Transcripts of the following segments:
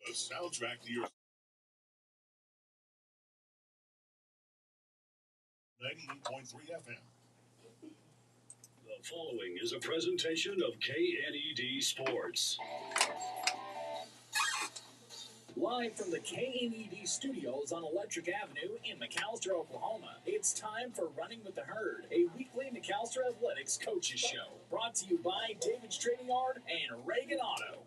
The soundtrack to your 98.3 FM. The following is a presentation of KNED Sports. Live from the KNED studios on Electric Avenue in McAlester, Oklahoma, it's time for Running with the Herd, a weekly McAlester Athletics coaches show. Brought to you by David's Trading Yard and Reagan Auto.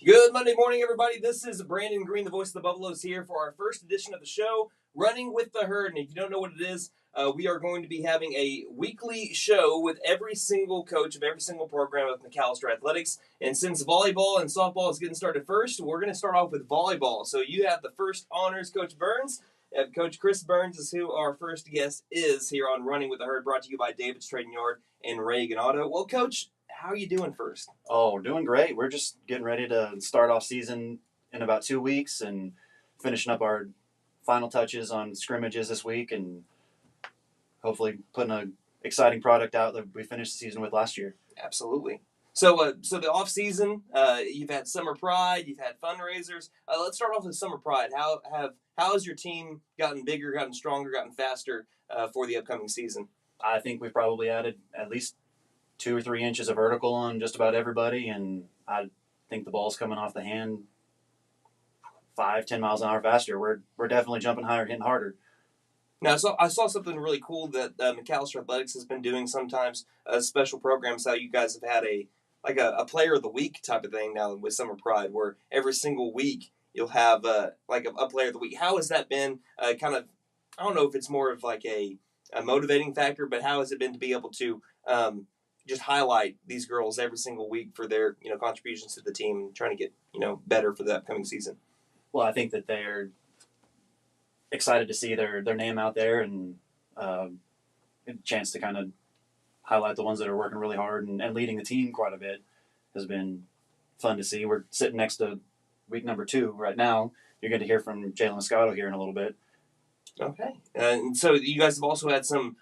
Good Monday morning, everybody. This is Brandon Green, the voice of the Buffaloes, here for our first edition of the show, Running with the Herd. And if you don't know what it is, we are going to be having a weekly show with every single coach of every single program of McAlester Athletics. And since volleyball and softball is getting started first, we're going to start off with volleyball. So you have the first honors, Coach Burns. Coach Chris Burns is who our first guest is here on Running with the Herd, brought to you by David's Trading Yard and Reagan Auto. Well, Coach, how are you doing first? Oh, we're doing great. We're just getting ready to start off season in about 2 weeks and finishing up our final touches on scrimmages this week and hopefully putting an exciting product out that we finished the season with last year. Absolutely. So the off season, you've had Summer Pride, you've had fundraisers. Let's start off with Summer Pride. How has your team gotten bigger, gotten stronger, gotten faster for the upcoming season? I think we've probably added at least 2 or 3 inches of vertical on just about everybody, and I think the ball's coming off the hand 5-10 miles an hour faster. We're definitely jumping higher, hitting harder. Now, I saw something really cool that McAlester Athletics has been doing sometimes, special programs, how you guys have had a player of the week type of thing now with Summer Pride, where every single week you'll have a player of the week. How has that been I don't know if it's more of like a motivating factor, but how has it been to be able to just highlight these girls every single week for their contributions to the team and trying to get better for the upcoming season? Well, I think that they're excited to see their name out there and a chance to kind of highlight the ones that are working really hard and leading the team quite a bit has been fun to see. We're sitting next to week number 2 right now. You're going to hear from Jalen Moscato here in a little bit. Okay. And so you guys have also had some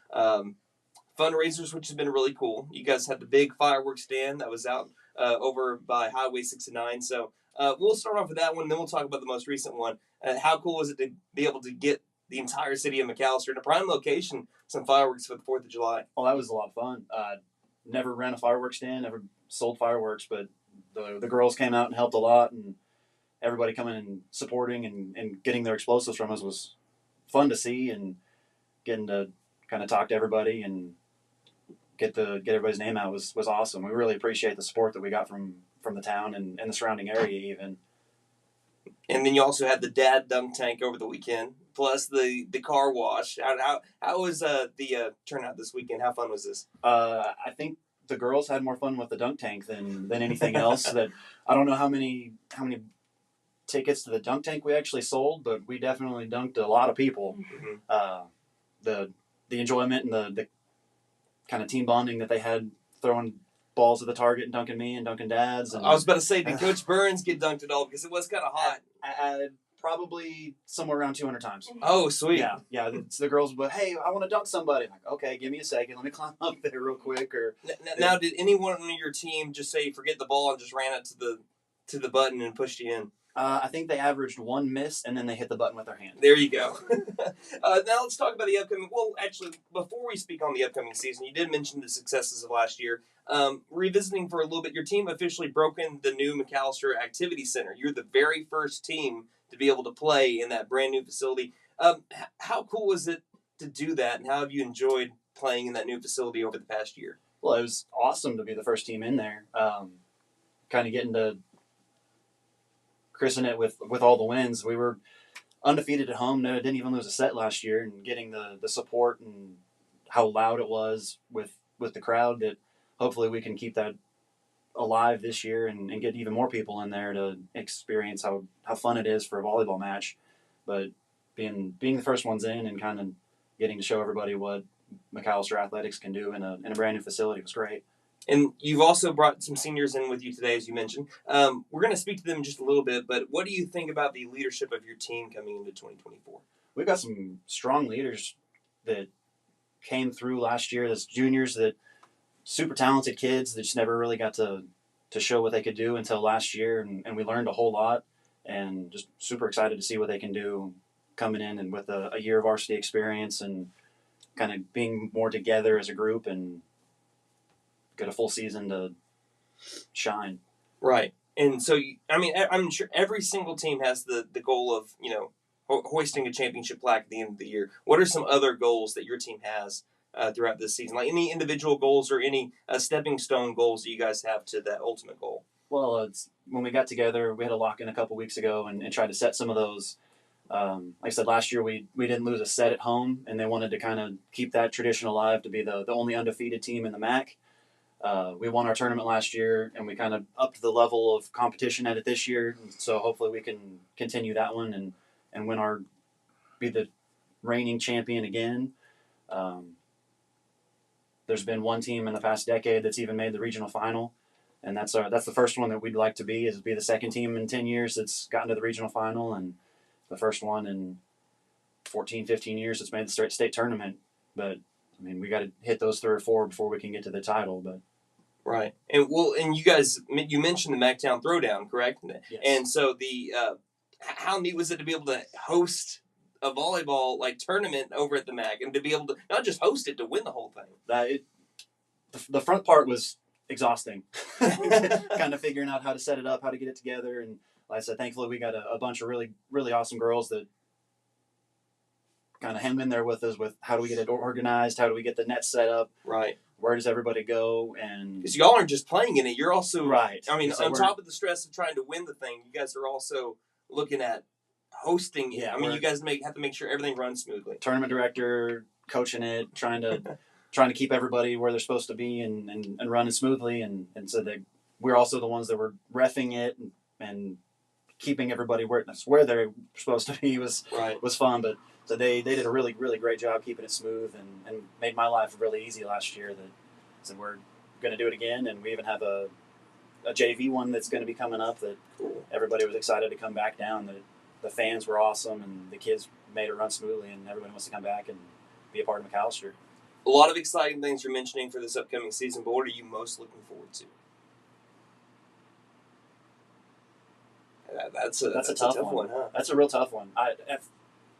fundraisers, which has been really cool. You guys had the big fireworks stand that was out over by Highway 69. So we'll start off with that one, then we'll talk about the most recent one. How cool was it to be able to get the entire city of McAlester in a prime location, some fireworks for the 4th of July? Well, that was a lot of fun. Never ran a fireworks stand, never sold fireworks, but the girls came out and helped a lot, and everybody coming and supporting and getting their explosives from us was fun to see, and getting to kind of talk to everybody and get everybody's name out was awesome. We really appreciate the support that we got from the town and the surrounding area even. And then you also had the dad dunk tank over the weekend, plus the car wash. How was the turnout this weekend? How fun was this? I think the girls had more fun with the dunk tank than anything else. That I don't know how many tickets to the dunk tank we actually sold, but we definitely dunked a lot of people. Mm-hmm. The enjoyment and the kind of team bonding that they had throwing balls at the target and dunking me and dunking dads. And, I was about to say, did Coach Burns get dunked at all? Because it was kind of hot. Probably somewhere around 200 times. Oh, sweet. Yeah. The girls would, hey, I want to dunk somebody. I'm like, okay, give me a second. Let me climb up there real quick. Now, did anyone on your team just say, forget the ball and just ran it to the button and pushed you in? I think they averaged 1 miss, and then they hit the button with their hand. There you go. Now let's talk about the upcoming. Well, actually, before we speak on the upcoming season, you did mention the successes of last year. Revisiting for a little bit, your team officially broke in the new McAlester Activity Center. You're the very first team to be able to play in that brand new facility. How cool was it to do that, and how have you enjoyed playing in that new facility over the past year? Well, it was awesome to be the first team in there. Kind of getting to christen it with all the wins. We were undefeated at home. No, didn't even lose a set last year, and getting the support and how loud it was with the crowd, that hopefully we can keep that alive this year and get even more people in there to experience how fun it is for a volleyball match. But being the first ones in and kind of getting to show everybody what McAlester Athletics can do in a brand new facility was great. And you've also brought some seniors in with you today, as you mentioned. We're going to speak to them in just a little bit, but what do you think about the leadership of your team coming into 2024? We've got some strong leaders that came through last year as juniors, that super talented kids that just never really got to show what they could do until last year, and we learned a whole lot. and just super excited to see what they can do coming in and with a year of varsity experience and kind of being more together as a group and get a full season to shine. Right. And so, I'm sure every single team has the goal of, hoisting a championship plaque at the end of the year. What are some other goals that your team has throughout this season? Like any individual goals or any stepping stone goals that you guys have to that ultimate goal? Well, when we got together, we had a lock-in a couple weeks ago and tried to set some of those. Like I said, last year we didn't lose a set at home, and they wanted to kind of keep that tradition alive to be the only undefeated team in the MAC. We won our tournament last year, and we kind of upped the level of competition at it this year. So hopefully we can continue that one and be the reigning champion again. There's been one team in the past decade that's even made the regional final, and that's the first one that we'd like to be the second team in 10 years that's gotten to the regional final, and the first one in 14, 15 years that's made the state tournament. But we got to hit those 3 or 4 before we can get to the title. But right, and you guys, you mentioned the MacTown Throwdown, correct? Yes. And so how neat was it to be able to host a volleyball tournament over at the MAC and to be able to not just host it, to win the whole thing? The front part was exhausting, kind of figuring out how to set it up, how to get it together, and like I said, thankfully we got a bunch of really, really awesome girls that kind of hang in there with us with how do we get it organized, how do we get the net set up, right? Where does everybody go? And because y'all aren't just playing in it, you're also right. On top of the stress of trying to win the thing, you guys are also looking at hosting it. Yeah, you guys have to make sure everything runs smoothly. Tournament director, coaching it, trying to keep everybody where they're supposed to be and running smoothly, and so that we're also the ones that were reffing it and keeping everybody where they're supposed to be was fun. But so they did a really, really great job keeping it smooth and made my life really easy last year. So we're going to do it again, and we even have a JV one that's going to be coming up that everybody was excited to come back down. The fans were awesome, and the kids made it run smoothly, and everybody wants to come back and be a part of McAlester. A lot of exciting things you're mentioning for this upcoming season, but what are you most looking forward to? That's a tough one, huh? That's a real tough one. At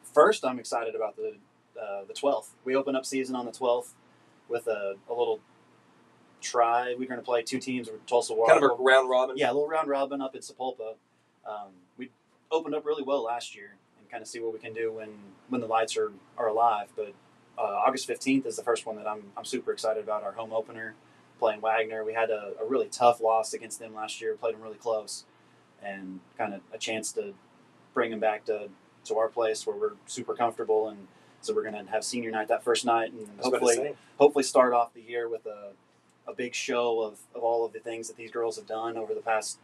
first, I'm excited about the 12th. We open up season on the 12th with a little try. We're going to play 2 teams with Tulsa Water. Kind of a round robin? Yeah, a little round robin up at Sapulpa. We opened up really well last year and kind of see what we can do when the lights are alive. But August 15th is the first one that I'm super excited about, our home opener, playing Wagner. We had a really tough loss against them last year, played them really close, and kind of a chance to bring them back to our place where we're super comfortable. And so we're going to have senior night that first night, and hopefully start off the year with a big show of all of the things that these girls have done over the past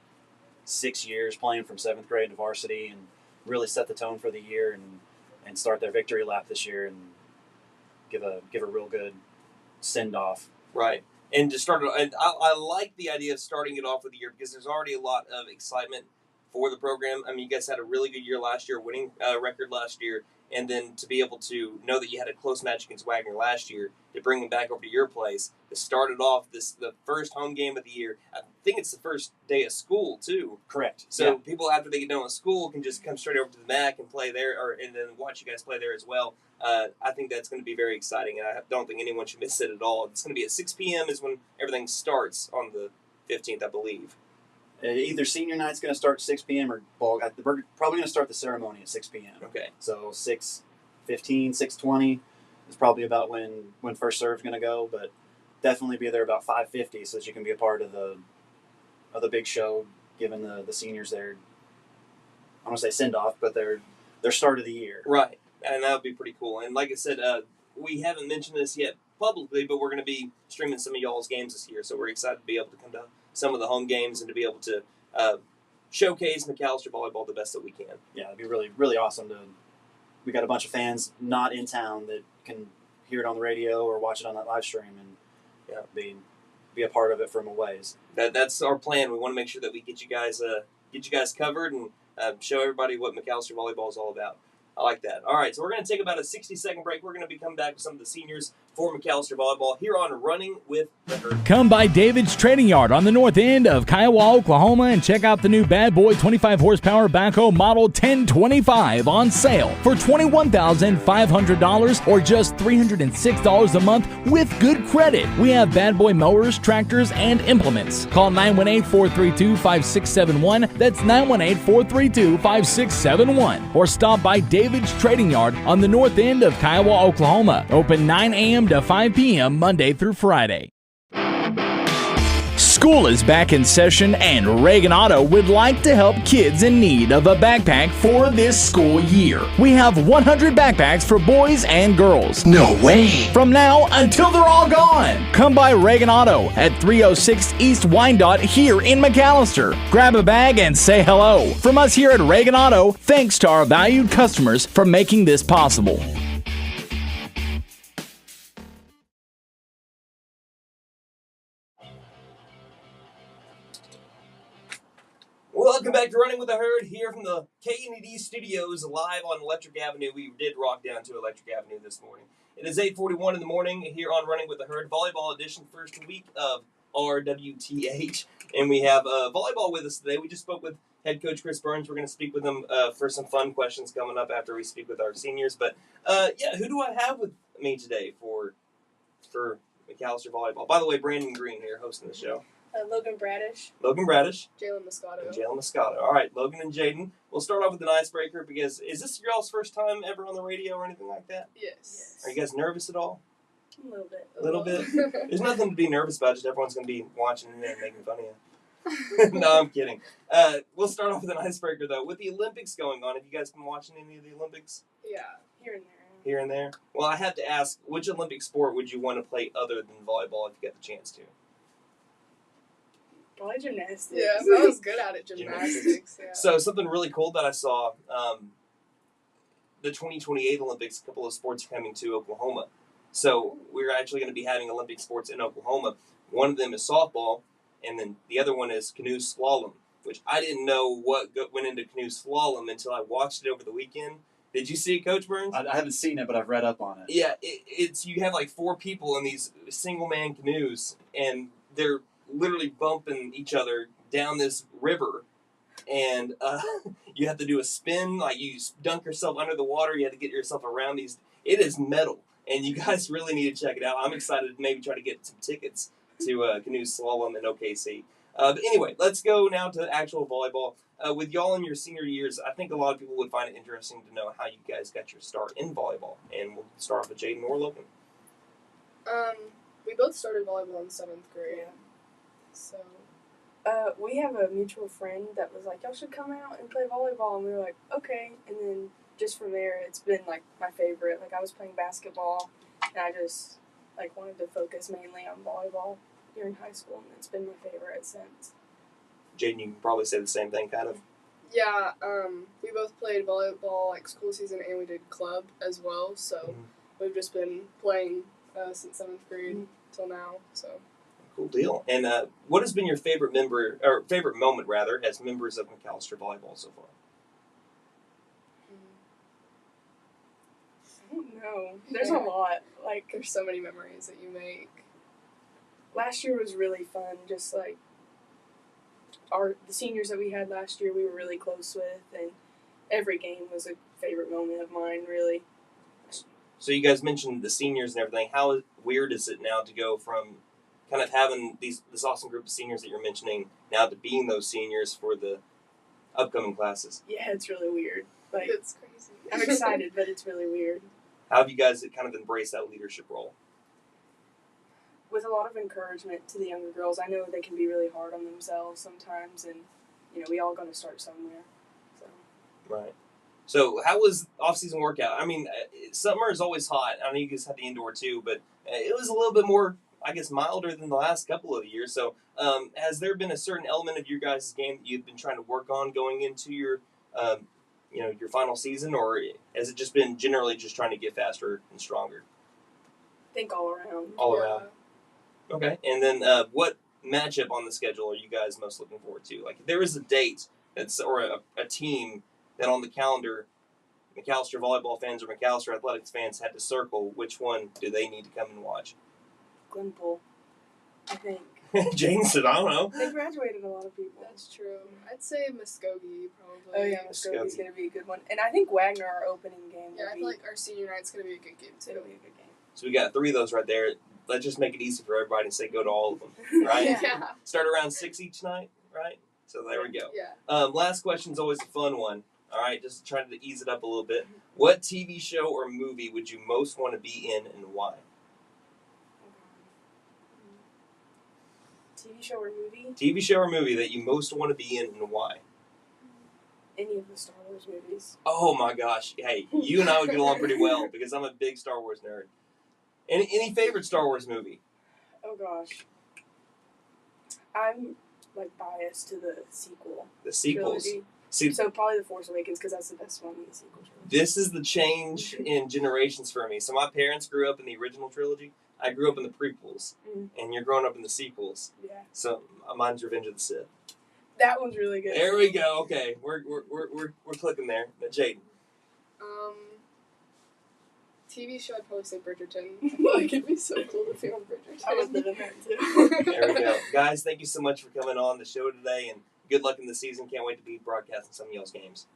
6 years, playing from 7th grade to varsity, and really set the tone for the year and start their victory lap this year and give a real good send off. Right. And to start it, and I like the idea of starting it off with the year because there's already a lot of excitement for the program. You guys had a really good year last year, winning record last year, and then to be able to know that you had a close match against Wagner last year, to bring them back over to your place, to start it off the first home game of the year. I think it's the first day of school too. Correct. So people after they get done with school can just come straight over to the MAC and play there, and then watch you guys play there as well. I think that's going to be very exciting, and I don't think anyone should miss it at all. It's going to be at 6 p.m. is when everything starts on the 15th, I believe. Either senior night's going to start at 6 p.m. or we're probably going to start the ceremony at 6 p.m. Okay. So 6:15, 6:20 is probably about when first serve's going to go, but definitely be there about 5:50 so that you can be a part of the big show, giving the seniors their, I don't want to say send off, but their start of the year. Right, and that would be pretty cool. And like I said, we haven't mentioned this yet publicly, but we're going to be streaming some of y'all's games this year, so we're excited to be able to come to some of the home games and to be able to showcase McAlester Volleyball the best that we can. Yeah, it'd be really, really awesome we got a bunch of fans not in town that can hear it on the radio or watch it on that live stream and be a part of it from a ways. That's our plan. We want to make sure that we get you guys covered and show everybody what McAlester Volleyball is all about. I like that. All right, so we're going to take about a 60-second break. We're going to be coming back with some of the seniors for for McAlester Volleyball here on Running with the Herd. Come by David's Trading Yard on the north end of Kiowa, Oklahoma, and check out the new Bad Boy 25 horsepower backhoe model 1025 on sale for $21,500 or just $306 a month with good credit. We have Bad Boy mowers, tractors, and implements. Call 918-432-5671. That's 918-432-5671. Or stop by David's Trading Yard on the north end of Kiowa, Oklahoma. Open 9 a.m. to 5 p.m. Monday through Friday. School is back in session, and Reagan Auto would like to help kids in need of a backpack for this school year. We have 100 backpacks for boys and girls. No way! From now until they're all gone. Come by Reagan Auto at 306 East Wyandotte here in McAlester. Grab a bag and say hello. From us here at Reagan Auto, thanks to our valued customers for making this possible. Welcome back to Running with the Herd here from the KNED studios live on Electric Avenue. We did rock down to Electric Avenue this morning. It is 8:41 in the morning here on Running with the Herd, volleyball edition, first week of RWTH. And we have volleyball with us today. We just spoke with head coach Chris Burns. We're going to speak with him for some fun questions coming up after we speak with our seniors. But who do I have with me today for McAlester Volleyball? By the way, Brandon Green here hosting the show. Logan Bradish. Logan Bradish. Jalen Moscato. And Jalen Moscato. All right, Logan and Jaden. We'll start off with an icebreaker because is this y'all's first time ever on the radio or anything like that? Yes. Are you guys nervous at all? A little bit. A little bit? There's nothing to be nervous about. Just everyone's going to be watching and making fun of you. No, I'm kidding. We'll start off with an icebreaker, though. With the Olympics going on, have you guys been watching any of the Olympics? Yeah, here and there. Here and there? Well, I have to ask, which Olympic sport would you want to play other than volleyball if you get the chance to? Probably gymnastics. Yeah, I was good at it, gymnastics. Yeah. So something really cool that I saw, the 2028 Olympics, a couple of sports are coming to Oklahoma. So we're actually going to be having Olympic sports in Oklahoma. One of them is softball, and then the other one is canoe slalom, which I didn't know what went into canoe slalom until I watched it over the weekend. Did you see it, Coach Burns? I haven't seen it, but I've read up on it. Yeah, it's you have like 4 people in these single-man canoes, and they're literally bumping each other down this river, and you have to do a spin, like you dunk yourself under the water, you have to get yourself around these. It is metal, and you guys really need to check it out. I'm excited to maybe try to get some tickets to canoe slalom in OKC. But anyway, let's go now to actual volleyball. With y'all in your senior years, I think a lot of people would find it interesting to know how you guys got your start in volleyball, and we'll start off with Jaden or Logan. We both started volleyball in 7th grade. Yeah. So, We have a mutual friend that was like, y'all should come out and play volleyball. And we were like, okay. And then just from there, it's been like my favorite. Like I was playing basketball, and I just like wanted to focus mainly on volleyball during high school, and it's been my favorite since. Jaden, you can probably say the same thing, kind of. yeah, we both played volleyball like school season, and we did club as well. So we've just been playing since 7th grade till now. So. Cool deal. And what has been your favorite moment as members of McAlester Volleyball so far? I don't know. There's a lot. Like There's so many memories that you make. last year was really fun. Just like the seniors that we had last year, we were really close with, and every game was a favorite moment of mine, really. So you guys mentioned the seniors and everything. How weird is it now to go from kind of having this awesome group of seniors that you're mentioning now to being those seniors for the upcoming classes? Yeah, it's really weird. Like It's crazy. I'm excited, but it's really weird. How have you guys kind of embraced that leadership role? With a lot of encouragement to the younger girls. I know they can be really hard on themselves sometimes, and we all got to start somewhere. So. Right. So how was off-season workout? I mean, summer is always hot. I know you guys had the indoor too, but it was a little bit more, I guess, milder than the last couple of years. So has there been a certain element of your guys' game that you've been trying to work on going into your final season, or has it just been generally just trying to get faster and stronger? I think all around. All around. Okay. And then what matchup on the schedule are you guys most looking forward to? Like, if there is a date or a team that on the calendar McAlester Volleyball fans or McAlester Athletics fans had to circle, which one do they need to come and watch? Glenpool, I think. Jaden said, I don't know. They graduated a lot of people. That's true. I'd say Muskogee probably. Oh yeah, Muskogee's going to be a good one. And I think Wagner, our opening game, Yeah, I will feel like our senior night's going to be a good game too. it'll be a good game. So we got 3 of those right there. Let's just make it easy for everybody and say go to all of them, right? Yeah. Start around 6 each night, right? So there we go. Yeah. Last question's always a fun one. All right, just trying to ease it up a little bit. What TV show or movie would you most want to be in and why? TV show or movie? TV show or movie that you most want to be in and why? Any of the Star Wars movies. Oh my gosh. Hey, you and I would get along pretty well because I'm a big Star Wars nerd. Any favorite Star Wars movie? Oh gosh. I'm like biased to the sequel. The sequels. Trilogy. See, So probably The Force Awakens because that's the best one in the sequel trilogy. this is the change in generations for me. So my parents grew up in the original trilogy. I grew up in the prequels, and you're growing up in the sequels. Yeah. So mine's Revenge of the Sith. That one's really good. There we go. Okay, we're clicking there. Now, Jaden. TV show, I'd probably say Bridgerton. I feel like it'd be so cool to be on Bridgerton. I would live in there too. There we go, guys. Thank you so much for coming on the show today, and good luck in the season. Can't wait to be broadcasting some of y'all's games.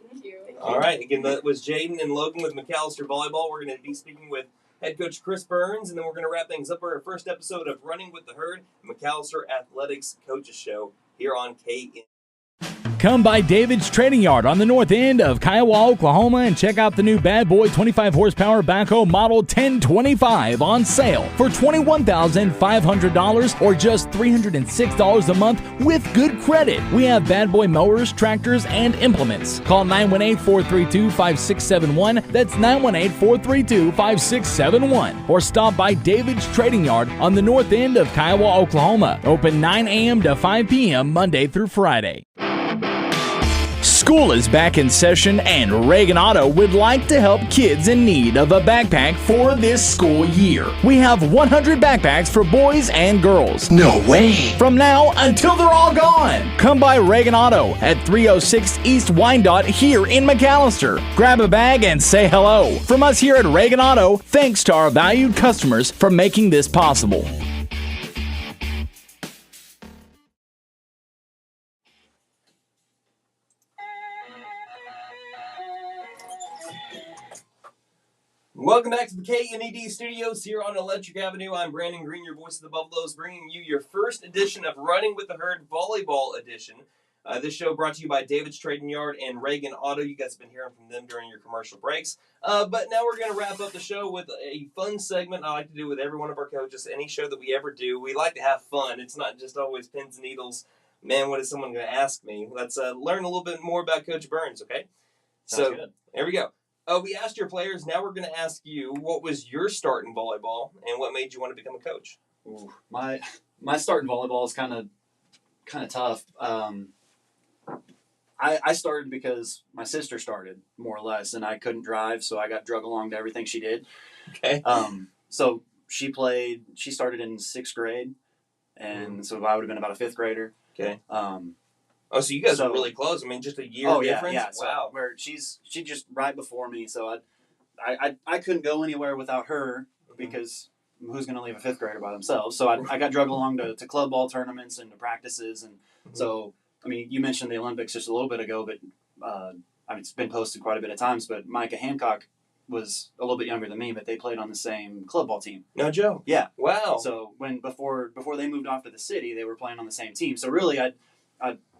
Thank you. All right. Again, that was Jaden and Logan with McAlester Volleyball. We're going to be speaking with head coach Chris Burns, and then we're going to wrap things up for our first episode of Running with the Herd, McAlester Athletics Coaches Show here on KN. Come by David's Trading Yard on the north end of Kiowa, Oklahoma, and check out the new Bad Boy 25 horsepower backhoe model 1025 on sale for $21,500 or just $306 a month with good credit. We have Bad Boy mowers, tractors, and implements. Call 918-432-5671. That's 918-432-5671. Or stop by David's Trading Yard on the north end of Kiowa, Oklahoma. Open 9 a.m. to 5 p.m. Monday through Friday. School is back in session, and Reagan Auto would like to help kids in need of a backpack for this school year. We have 100 backpacks for boys and girls. No way! From now until they're all gone. Come by Reagan Auto at 306 East Wyandotte here in McAlester. Grab a bag and say hello. From us here at Reagan Auto, thanks to our valued customers for making this possible. Welcome back to the KNED studios here on Electric Avenue. I'm Brandon Green, your voice of the Buffaloes, bringing you your first edition of Running with the Herd Volleyball Edition. This show brought to you by David's Trading Yard and Reagan Auto. You guys have been hearing from them during your commercial breaks. But now we're going to wrap up the show with a fun segment I like to do with every one of our coaches. Any show that we ever do, we like to have fun. It's not just always pins and needles. Man, what is someone going to ask me? Let's learn a little bit more about Coach Burns, okay? Sounds good. There we go. We asked your players. Now we're going to ask you, what was your start in volleyball and what made you want to become a coach? Ooh, my start in volleyball is kind of tough. I started because my sister started, more or less, and I couldn't drive, so I got drug along to everything she did. Okay. So she started in 6th grade, and so I would have been about a 5th grader. Okay. So you guys are really close. I mean, just a year difference? Yeah. So wow. where she just right before me, so I couldn't go anywhere without her because who's going to leave a 5th grader by themselves? So I got drugged along to club ball tournaments and to practices, and so I mean, you mentioned the Olympics just a little bit ago, but I mean, it's been posted quite a bit of times. But Micah Hancock was a little bit younger than me, but they played on the same club ball team. No joke. Yeah. Wow. So before they moved off to the city, they were playing on the same team. So really,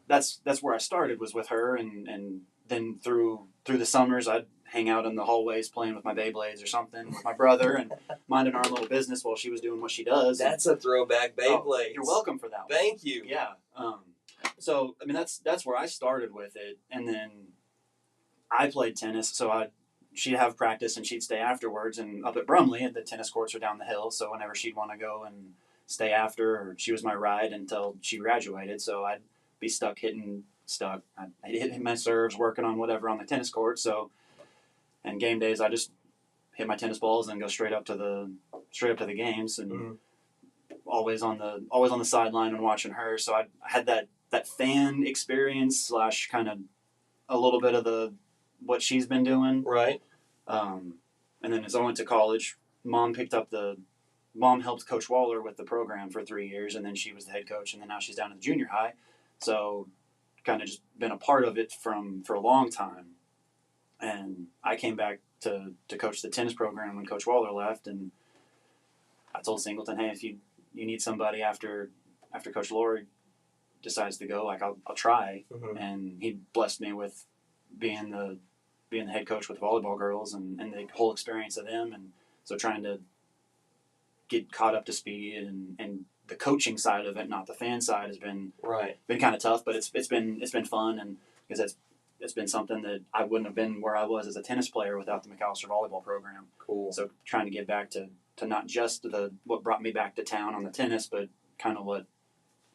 that's where I started, was with her, and then through the summers I'd hang out in the hallways playing with my Beyblades or something with my brother and minding our little business while she was doing what she does. That's a throwback Beyblade. Oh, you're welcome for that one. Thank you. Yeah. So I mean that's where I started with it, and then I played tennis. So she'd have practice and she'd stay afterwards, and up at Brumley the tennis courts are down the hill. So whenever she'd want to go and stay after, or she was my ride until she graduated. So I'd be I'd hit my serves, working on whatever on the tennis court. So, and game days, I just hit my tennis balls and go straight up to the games, and always on the sideline and watching her. So I had that fan experience / kind of a little bit of the what she's been doing. Right. And then as I went to college, Mom helped Coach Waller with the program for 3 years, and then she was the head coach, and then now she's down at the junior high. So kind of just been a part of it for a long time. And I came back to coach the tennis program when Coach Waller left, and I told Singleton, hey, if you need somebody after Coach Lord decides to go, like I'll try. Mm-hmm. And he blessed me with being the head coach with volleyball girls and the whole experience of them, and so trying to get caught up to speed and the coaching side of it, not the fan side, has been kind of tough, but it's been fun, and because it's been something that I wouldn't have been where I was as a tennis player without the McAlester Volleyball program. Cool. So trying to get back to not just what brought me back to town on the tennis, but kind of what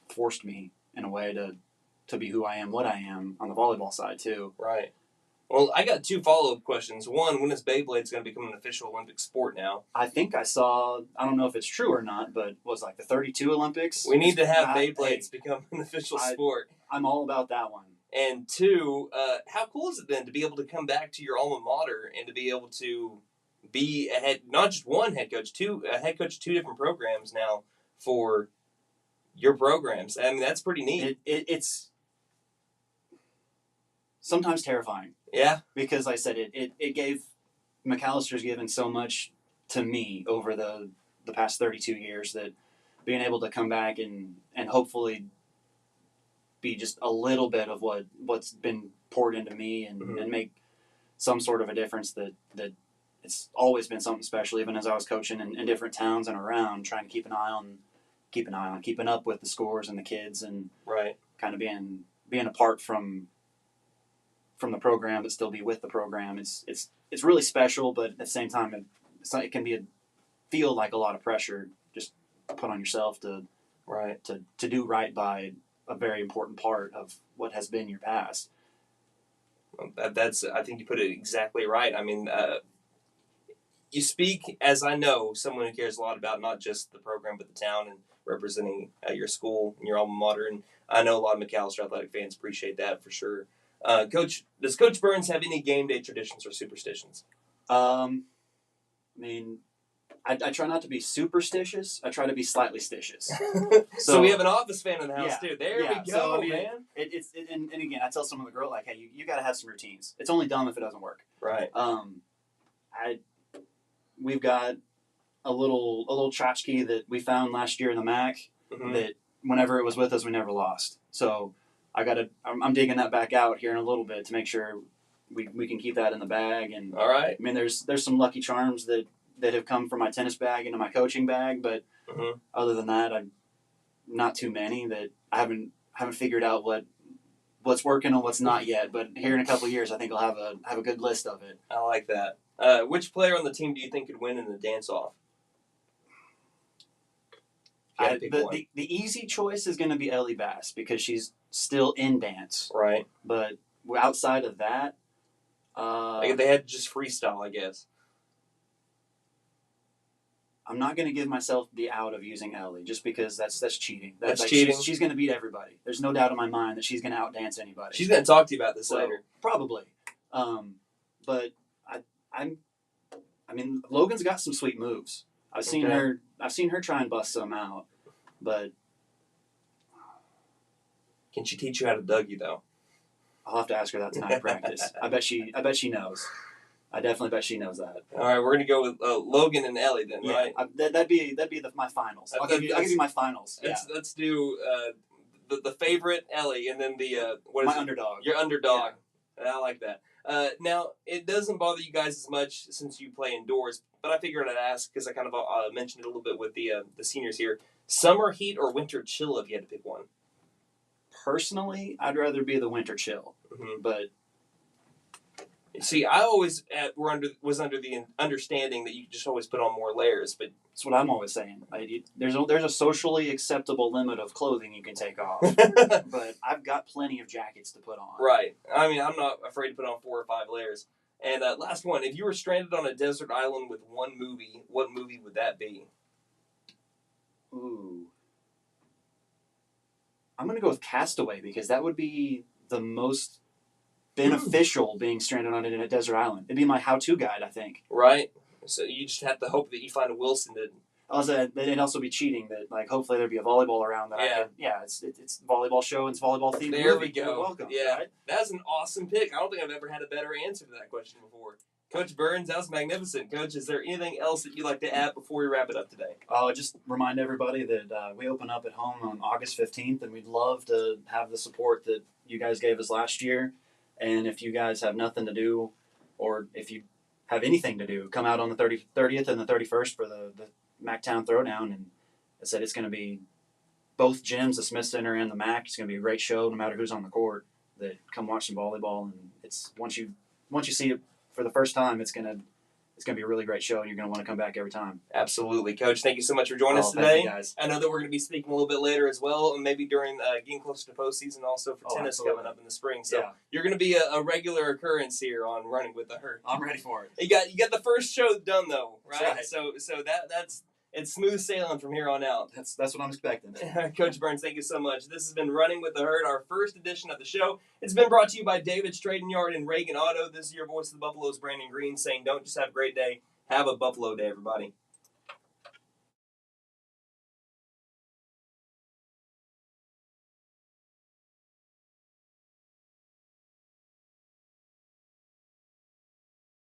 forced me in a way to be who I am, what I am on the volleyball side too. Right. Well, I got 2 follow-up questions. One, when is Beyblade's going to become an official Olympic sport now? I think I saw, I don't know if it's true or not, but was like the 32 Olympics. We need to have Beyblades become an official sport. I'm all about that one. And 2, how cool is it then to be able to come back to your alma mater and to be able to be a head, not just one head coach, a head coach of 2 different programs now for your programs? I mean, that's pretty neat. It's sometimes terrifying. Yeah. Because like I said, it gave, McAllister's given so much to me over the past 32 years, that being able to come back and hopefully be just a little bit of what's been poured into me and make some sort of a difference, that it's always been something special, even as I was coaching in different towns and around, trying to keep an eye on keeping up with the scores and the kids, and kind of being apart from the program but still be with the program. It's really special, but at the same time it can feel like a lot of pressure just put on yourself to do right by a very important part of what has been your past. That's, I think you put it exactly right. I mean, you speak, as I know, someone who cares a lot about not just the program but the town and representing your school and your alma mater. And I know a lot of McAlester Athletic fans appreciate that for sure. Does Coach Burns have any game day traditions or superstitions? I mean, I try not to be superstitious. I try to be slightly stitious. So we have an Office fan in the house too. There we go, so, I mean, man. And again, I tell some of the girls, like, hey, you got to have some routines. It's only dumb if it doesn't work. Right. We've got a little tchotchke that we found last year in the MAC that whenever it was with us, we never lost. So I'm digging that back out here in a little bit to make sure we can keep that in the bag. And all right. I mean, there's some lucky charms that have come from my tennis bag into my coaching bag, but other than that, I'm not too many that I haven't figured out what's working and what's not yet. But here in a couple of years, I think I'll have a good list of it. I like that. Which player on the team do you think could win in the dance-off? The easy choice is going to be Ellie Bass because she's still in dance. Right. But outside of that, they had to just freestyle, I guess. I'm not going to give myself the out of using Ellie just because that's cheating. That's cheating. She's going to beat everybody. There's no doubt in my mind that she's going to outdance anybody. She's going to talk to you about this later. Probably. But I mean, Logan's got some sweet moves. I've seen her try and bust some out, but can she teach you how to Dougie though? I'll have to ask her that tonight at practice. I bet she knows. I definitely bet she knows that. All right, we're gonna go with Logan and Ellie then, right? That'd be my finals. I'll give you my finals. Let's do the favorite Ellie and then my underdog. Your underdog. Yeah. I like that. Now it doesn't bother you guys as much since you play indoors, but I figured I'd ask because I kind of mentioned it a little bit with the seniors here. Summer heat or winter chill if you had to pick one? Personally, I'd rather be the winter chill, but. See, I always was under the understanding that you could just always put on more layers, but that's what I'm always saying. There's a socially acceptable limit of clothing you can take off, but I've got plenty of jackets to put on. Right. I mean, I'm not afraid to put on 4 or 5 layers. And last one, if you were stranded on a desert island with one movie, what movie would that be? Ooh. I'm going to go with Castaway because that would be the most beneficial being stranded on a desert island. It'd be my how-to guide, I think. Right. So you just have to hope that you find a Wilson that. Also, it'd also be cheating that, like, hopefully there'd be a volleyball around that I could. Yeah, it's a volleyball show and it's volleyball themed. There we go. You're welcome. Yeah, right? That's an awesome pick. I don't think I've ever had a better answer to that question before. Coach Burns, that was magnificent. Coach, is there anything else that you'd like to add before we wrap it up today? Just remind everybody that we open up at home on August 15th, and we'd love to have the support that you guys gave us last year. And if you guys have nothing to do, or if you have anything to do, come out on the 30th and the 31st for the MacTown Throwdown. And I said it's going to be both gyms, the Smith Center and the Mac. It's going to be a great show no matter who's on the court. That come watch some volleyball, and it's once you see it for the first time, it's gonna be a really great show, and you're gonna want to come back every time. Absolutely, Coach. Thank you so much for joining us today. Thank you, guys. I know that we're going to be speaking a little bit later as well, and maybe during getting closer to postseason, also for tennis absolutely. coming up in the spring. So you're going to be a regular occurrence here on Running with the Herd. I'm ready for it. You got the first show done though, right? That's So that's it's smooth sailing from here on out. That's what I'm expecting. Coach Burns, thank you so much. This has been Running with the Herd, our first edition of the show. It's been brought to you by David's Trading Yard and Reagan Auto. This is your voice of the Buffaloes, Brandon Green, saying don't just have a great day, have a Buffalo day, everybody.